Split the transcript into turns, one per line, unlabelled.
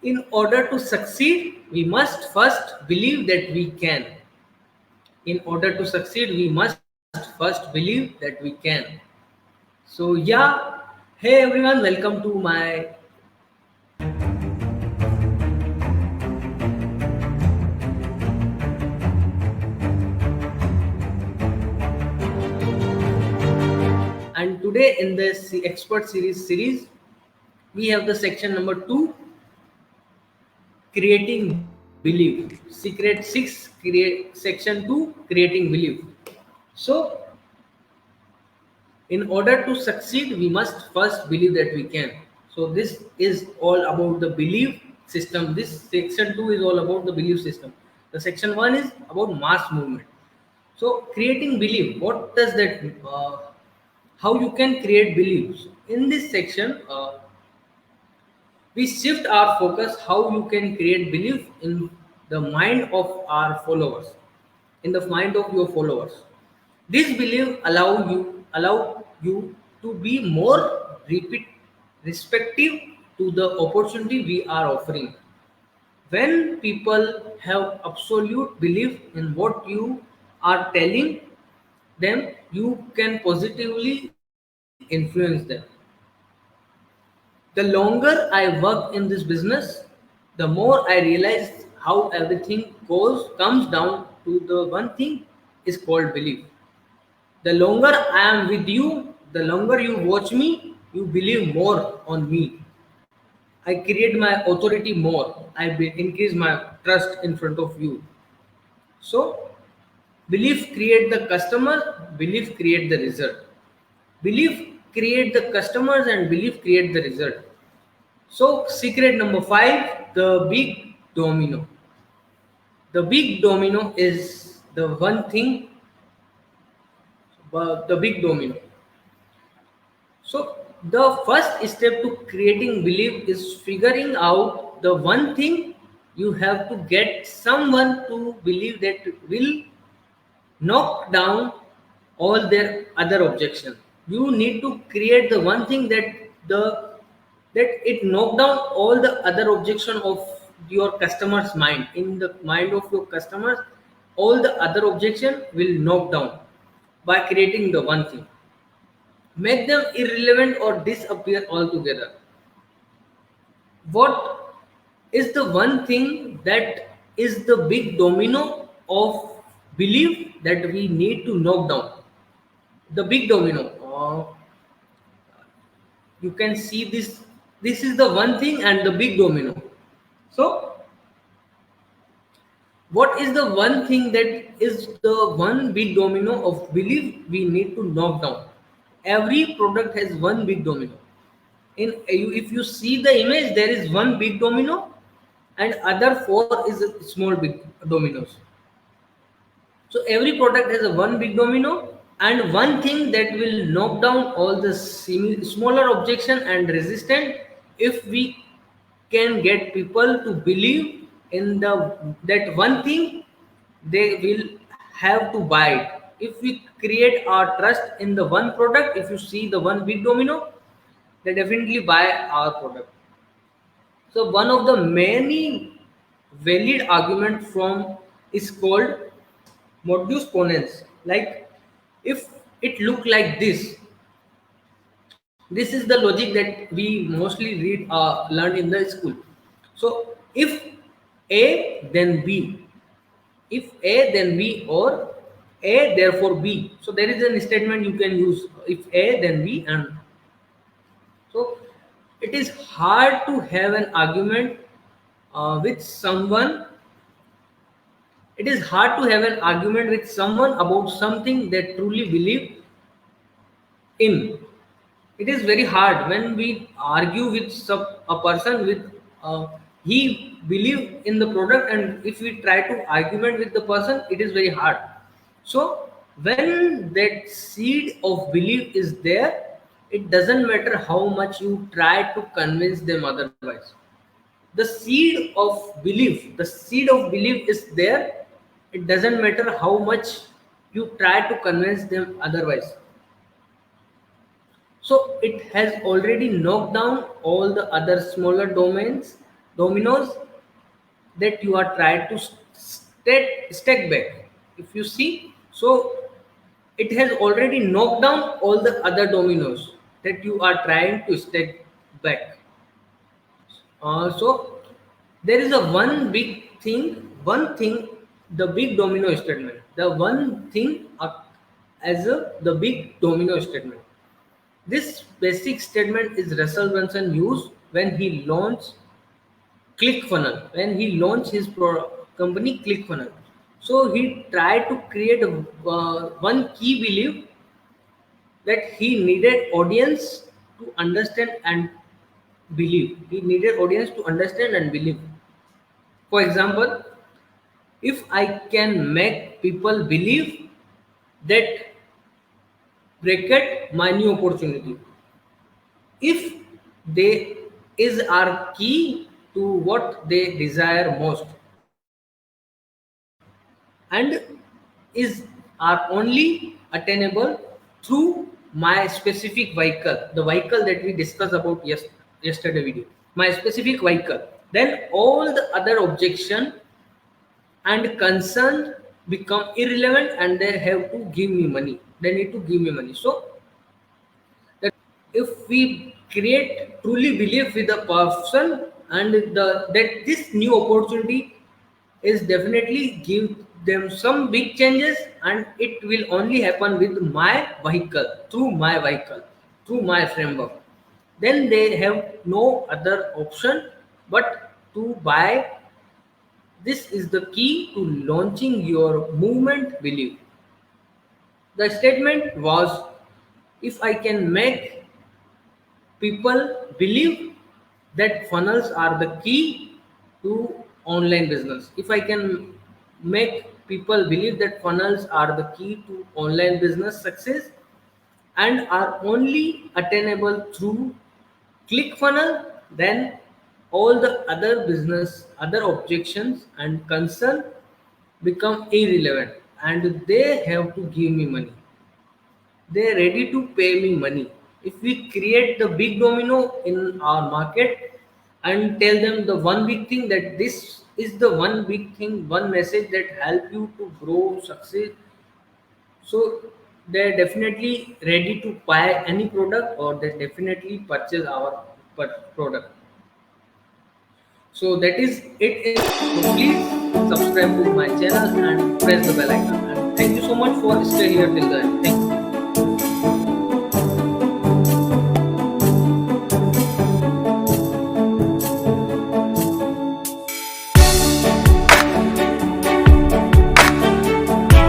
In order to succeed, we must first believe that we can. In order to succeed, we must first believe that we can. So, yeah, hey everyone, welcome to my. And today in this expert series, we have the section number 2, creating belief. Secret 6, create section 2, creating belief. So, in order to succeed, we must first believe that we can. So this is all about the belief system. This section 2 is all about the belief system. The section 1 is about mass movement. So creating belief, what does that how you can create beliefs? In this section, we shift our focus how you can create belief in the mind of our followers, in the mind of your followers. This belief allow you to be more repeat respective to the opportunity we are offering. When people have absolute belief in what you are telling them, you can positively influence them. The longer I work in this business, the more I realize how everything comes down to the one thing is called belief. The longer I am with you, the longer you watch me, you believe more on me. I create my authority more. Increase my trust in front of you. So, belief create the customer, belief create the result. Belief create the customers and belief create the result. So, secret number 5, the big domino. The big domino is the one thing, the big domino. So, the first step to creating belief is figuring out the one thing. You have to get someone to believe that will knock down all their other objections. You need to create the one thing the that it knock down all the other objection of your customer's mind. In the mind of your customers, all the other objection will knock down by creating the one thing. Make them irrelevant or disappear altogether. What is the one thing that is the big domino of belief that we need to knock down? The big domino. You can see this. This is the one thing and the big domino. So, what is the one thing that is the one big domino of belief we need to knock down? Every product has one big domino. If you see the image, there is one big domino and other four is a small big dominoes. So every product has a one big domino and one thing that will knock down all the smaller objection and resistant. If we can get people to believe in the that one thing, they will have to buy it. If we create our trust in the one product, if you see the one big domino, they definitely buy our product. So one of the many valid argument from is called modus ponens. Like if it look like this is the logic that we mostly learned in the school. So if A then B, if A then B or A therefore B. So there is a statement you can use if A then B and so it is hard to have an argument with someone. It is hard to have an argument with someone about something that truly believe in. It is very hard when we argue with a person with he believe in the product, and if we try to argument with the person, it is very hard. So when that seed of belief is there, it doesn't matter how much you try to convince them otherwise. The seed of belief is there. It doesn't matter how much you try to convince them otherwise. So it has already knocked down all the other smaller domains dominoes that you are trying to stack back. If you see, so it has already knocked down all the other dominoes that you are trying to stack back. So there is a one thing, the big domino statement. The one thing as the big domino statement. This basic statement is Russell Brunson used when he launched ClickFunnels, when he launched his company ClickFunnels. So he tried to create one key belief that he needed audience to understand and believe. He needed audience to understand and believe. For example, if I can make people believe that bracket my new opportunity, if they is our key to what they desire most, and is are only attainable through my specific vehicle, the vehicle that we discussed about yesterday video, my specific vehicle, then all the other objection and concern become irrelevant, and they have to give me money, they need to give me money. So that if we create truly belief with the person, and that this new opportunity is definitely give them some big changes, and it will only happen with my vehicle, through my framework, then they have no other option but to buy. This is the key to launching your movement belief. The statement was, if I can make people believe that funnels are the key to online business, if I can make people believe that funnels are the key to online business success and are only attainable through ClickFunnels, then all the other business, other objections and concern become irrelevant, and they have to give me money. They're ready to pay me money. If we create the big domino in our market and tell them the one big thing, that this is the one big thing, one message that help you to grow, succeed, so they're definitely ready to buy any product, or they definitely purchase our product. So that is it. So please subscribe to my channel and press the bell icon. And thank you so much for staying here till the end. Thank you.